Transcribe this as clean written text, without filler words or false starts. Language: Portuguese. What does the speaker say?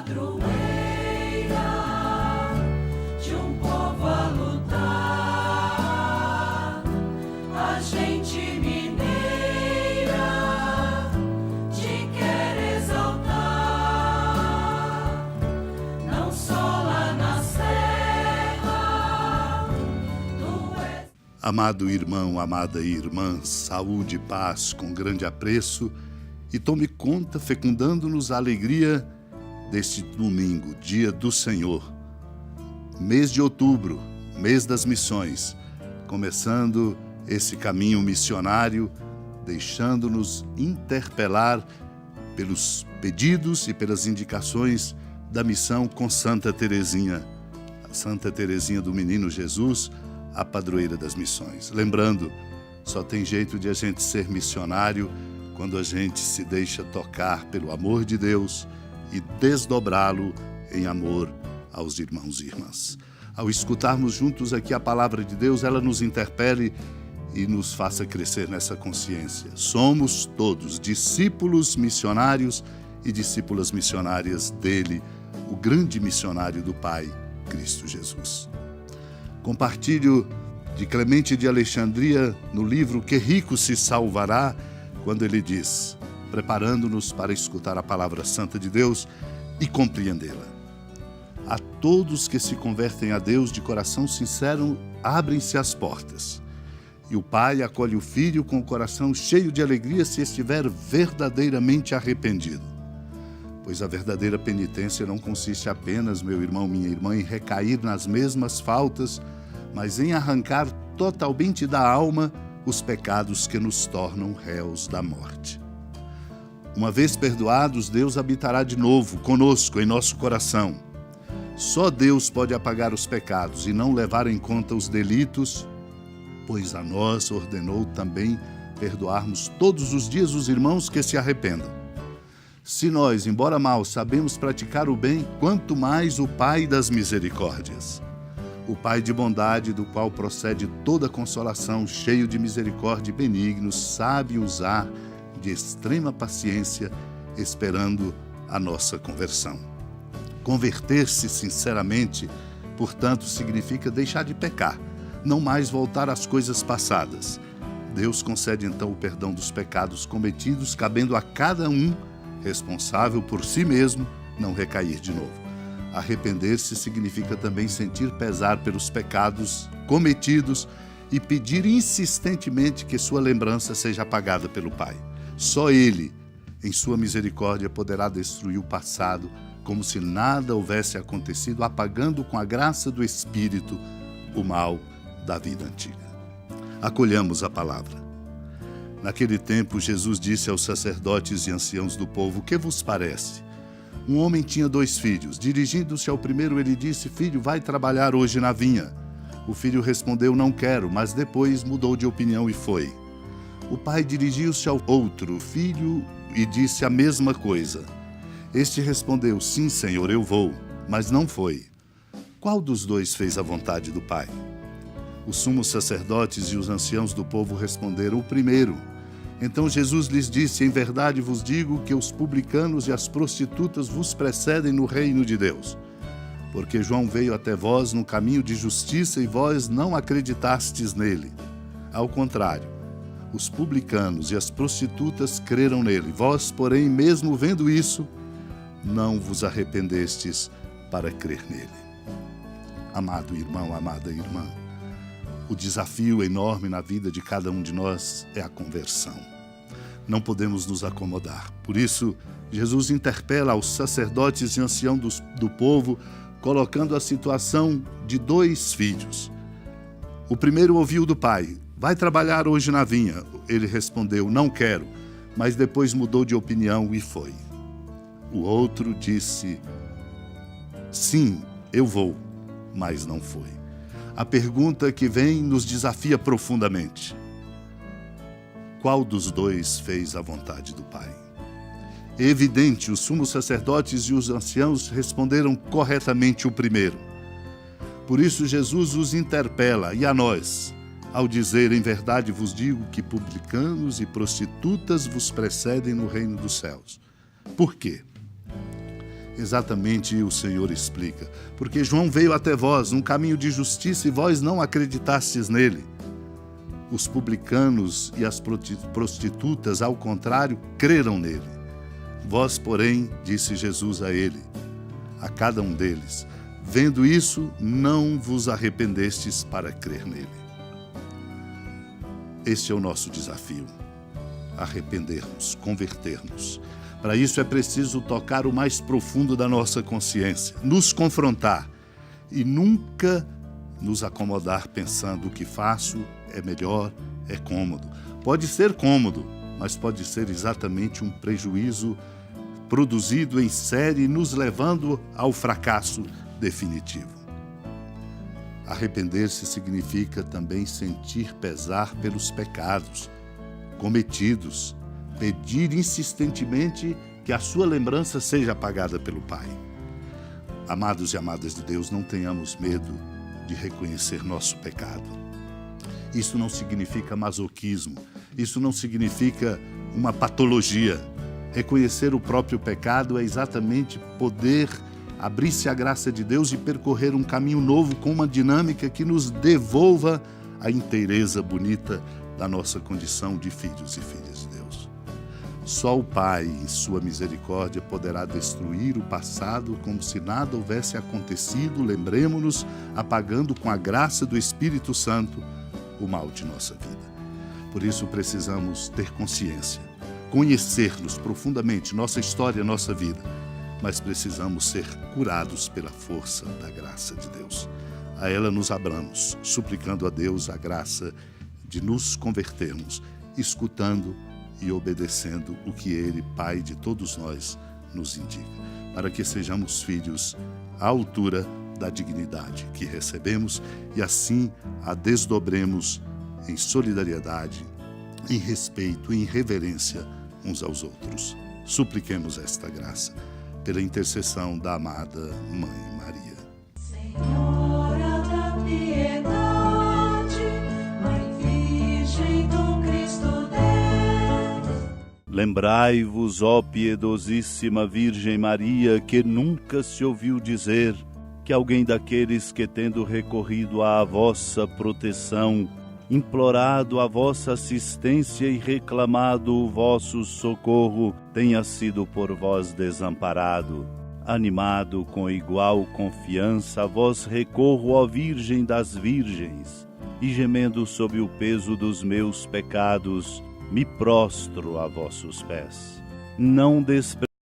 padroeira de um povo a lutar, a gente mineira te quer exaltar, não só lá na serra, tu és. Amado irmão, amada irmã, saúde e paz com grande apreço, e tome conta, fecundando-nos a alegria deste domingo, dia do Senhor. Mês de outubro, mês das missões, começando esse caminho missionário, deixando-nos interpelar pelos pedidos e pelas indicações da missão com Santa Teresinha, a Santa Teresinha do Menino Jesus, a padroeira das missões. Lembrando, só tem jeito de a gente ser missionário quando a gente se deixa tocar pelo amor de Deus e desdobrá-lo em amor aos irmãos e irmãs. Ao escutarmos juntos aqui a palavra de Deus, ela nos interpele e nos faça crescer nessa consciência. Somos todos discípulos missionários e discípulas missionárias dele, o grande missionário do Pai, Cristo Jesus. Compartilho de Clemente de Alexandria no livro Que Rico se Salvará, quando ele diz, preparando-nos para escutar a palavra santa de Deus e compreendê-la. A todos que se convertem a Deus de coração sincero, abrem-se as portas. E o Pai acolhe o Filho com o coração cheio de alegria se estiver verdadeiramente arrependido. Pois a verdadeira penitência não consiste apenas, meu irmão, minha irmã, em recair nas mesmas faltas, mas em arrancar totalmente da alma os pecados que nos tornam réus da morte. Uma vez perdoados, Deus habitará de novo conosco em nosso coração. Só Deus pode apagar os pecados e não levar em conta os delitos, pois a nós ordenou também perdoarmos todos os dias os irmãos que se arrependam. Se nós, embora mal, sabemos praticar o bem, quanto mais o Pai das misericórdias. O Pai de bondade, do qual procede toda consolação, cheio de misericórdia e benigno, sabe usar de extrema paciência, esperando a nossa conversão. Converter-se sinceramente, portanto, significa deixar de pecar, não mais voltar às coisas passadas. Deus concede então o perdão dos pecados cometidos, cabendo a cada um, responsável por si mesmo, não recair de novo. Arrepender-se significa também sentir pesar pelos pecados cometidos e pedir insistentemente que sua lembrança seja apagada pelo Pai. Só Ele, em sua misericórdia, poderá destruir o passado como se nada houvesse acontecido, apagando com a graça do Espírito o mal da vida antiga. Acolhamos a palavra. Naquele tempo, Jesus disse aos sacerdotes e anciãos do povo: "Que vos parece? Um homem tinha 2 filhos. Dirigindo-se ao primeiro, ele disse: 'Filho, vai trabalhar hoje na vinha.' O filho respondeu: 'Não quero,' mas depois mudou de opinião e foi. O pai dirigiu-se ao outro filho e disse a mesma coisa. Este respondeu: 'Sim, senhor, eu vou,' mas não foi. Qual dos 2 fez a vontade do pai?" Os sumos sacerdotes e os anciãos do povo responderam: "O primeiro." Então Jesus lhes disse: "Em verdade vos digo que os publicanos e as prostitutas vos precedem no reino de Deus. Porque João veio até vós num caminho de justiça e vós não acreditastes nele. Ao contrário, os publicanos e as prostitutas creram nele. Vós, porém, mesmo vendo isso, não vos arrependestes para crer nele." Amado irmão, amada irmã, o desafio enorme na vida de cada um de nós é a conversão. Não podemos nos acomodar. Por isso, Jesus interpela aos sacerdotes e anciãos do povo, colocando a situação de 2 filhos. O primeiro ouviu do pai: "Vai trabalhar hoje na vinha." Ele respondeu: "Não quero," mas depois mudou de opinião e foi. O outro disse: "Sim, eu vou," mas não foi. A pergunta que vem nos desafia profundamente: qual dos 2 fez a vontade do Pai? É evidente, os sumos sacerdotes e os anciãos responderam corretamente o primeiro. Por isso Jesus os interpela, e a nós, ao dizer: "Em verdade vos digo que publicanos e prostitutas vos precedem no reino dos céus." Por quê? Exatamente o Senhor explica. Porque João veio até vós num caminho de justiça e vós não acreditastes nele. Os publicanos e as prostitutas, ao contrário, creram nele. Vós, porém, disse Jesus a ele, a cada um deles, vendo isso, não vos arrependestes para crer nele. Este é o nosso desafio, arrependermos, convertermos. Para isso é preciso tocar o mais profundo da nossa consciência, nos confrontar e nunca nos acomodar pensando o que faço é melhor, é cômodo. Pode ser cômodo, mas pode ser exatamente um prejuízo produzido em série, nos levando ao fracasso definitivo. Arrepender-se significa também sentir pesar pelos pecados cometidos, pedir insistentemente que a sua lembrança seja apagada pelo Pai. Amados e amadas de Deus, não tenhamos medo de reconhecer nosso pecado. Isso não significa masoquismo, isso não significa uma patologia. Reconhecer o próprio pecado é exatamente poder abrir-se à graça de Deus e percorrer um caminho novo com uma dinâmica que nos devolva a inteireza bonita da nossa condição de filhos e filhas de Deus. Só o Pai, em sua misericórdia, poderá destruir o passado como se nada houvesse acontecido, lembremo-nos, apagando com a graça do Espírito Santo o mal de nossa vida. Por isso precisamos ter consciência, conhecer-nos profundamente, nossa história, nossa vida, mas precisamos ser curados pela força da graça de Deus. A ela nos abramos, suplicando a Deus a graça de nos convertermos, escutando e obedecendo o que Ele, Pai de todos nós, nos indica, para que sejamos filhos à altura da dignidade que recebemos e assim a desdobremos em solidariedade, em respeito, em reverência uns aos outros. Supliquemos esta graça pela intercessão da amada Mãe Maria. Senhora da piedade, Mãe Virgem do Cristo Deus. Lembrai-vos, ó piedosíssima Virgem Maria, que nunca se ouviu dizer que alguém daqueles que, tendo recorrido à vossa proteção, implorado a vossa assistência e reclamado o vosso socorro, tenha sido por vós desamparado. Animado com igual confiança, a vós recorro, ó Virgem das Virgens, e gemendo sob o peso dos meus pecados, me prostro a vossos pés. Não desprezei